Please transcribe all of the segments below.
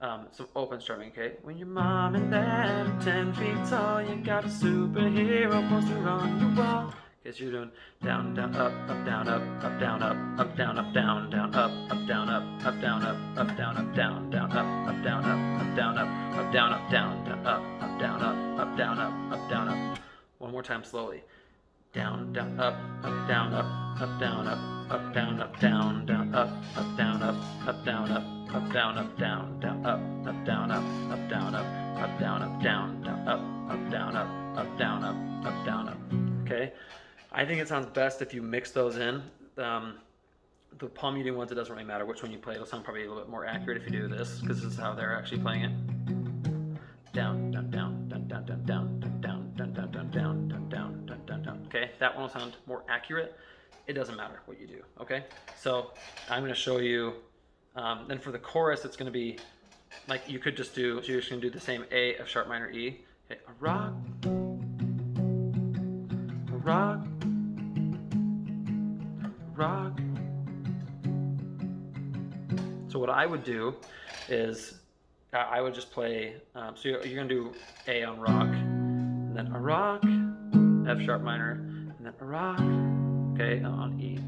some open strumming, okay? When your mom and dad are 10 feet tall, you got a superhero poster on your wall. Okay, so you're doing down, down, up, down, up, down, up, down, down, down, up, down, up, down, up, down, down, down, up, down, down, up, down, down, up, down, down, down, up. One more time slowly. Down, down, up, down, down, down, down, down, down, down, down, down, down, down, down, down, down, up. Okay, I think it sounds best if you mix those in. The palm muting ones, it doesn't really matter which one you play. It'll sound probably a little bit more accurate if you do this, because this is how they're actually playing it. Down, down, down, down, down, down, down, down, down, down, down, down, down, down, down, down. Okay, that one will sound more accurate. It doesn't matter what you do. Okay, so I'm going to show you. Then for the chorus, it's going to be like you could just do. So you're just going to do the same A, F sharp minor, E. Okay, a rock, a rock, rock. So what I would do is I would just play, so you're going to do A on rock, and then a rock, F sharp minor, and then a rock, okay, on E.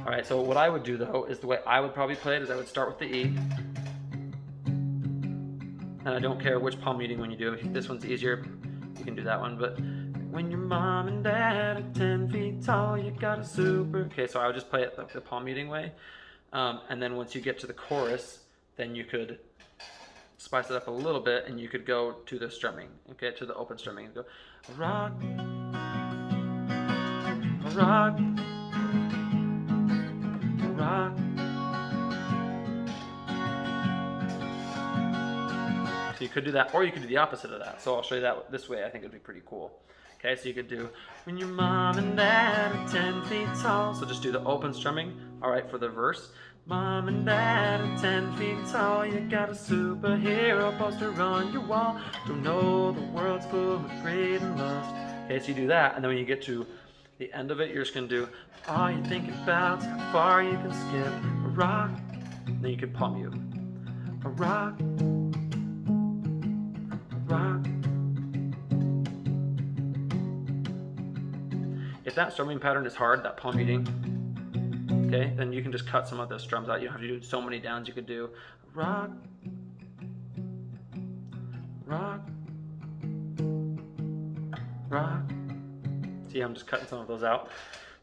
All right, so what I would do though is the way I would probably play it is I would start with the E, and I don't care which palm muting when you do it. If this one's easier, you can do that one, but when your mom and dad are 10 feet tall, you got a super, okay, so I would just play it the palm muting way, and then once you get to the chorus, then you could spice it up a little bit, and you could go to the strumming, okay, to the open strumming, and go rock, rock, rock. So you could do that, or you could do the opposite of that. So I'll show you that this way. I think it'd be pretty cool. Okay, so you could do when your mom and dad are 10 feet tall. So just do the open strumming. All right, for the verse. Mom and dad are 10 feet tall, you got a superhero poster on your wall. Don't know the world's full of great and lust. Okay, so you do that, and then when you get to the end of it, you're just gonna do all you think about, how far you can skip a rock. Then you can palm mute. A rock, a rock. If that strumming pattern is hard, that palm muting, okay, then you can just cut some of the strums out. You don't have to do so many downs. You could do rock, rock, rock. See, I'm just cutting some of those out.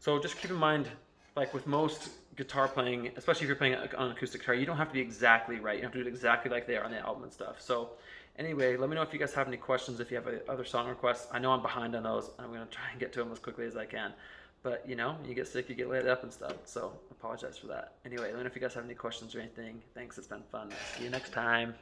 So just keep in mind, like with most guitar playing, especially if you're playing on acoustic guitar, you don't have to be exactly right. You don't have to do it exactly like they are on the album and stuff. So anyway, let me know if you guys have any questions, if you have other song requests. I know I'm behind on those. I'm going to try and get to them as quickly as I can. But, you know, you get sick, you get laid up and stuff. So I apologize for that. Anyway, let me know if you guys have any questions or anything. Thanks, it's been fun. See you next time.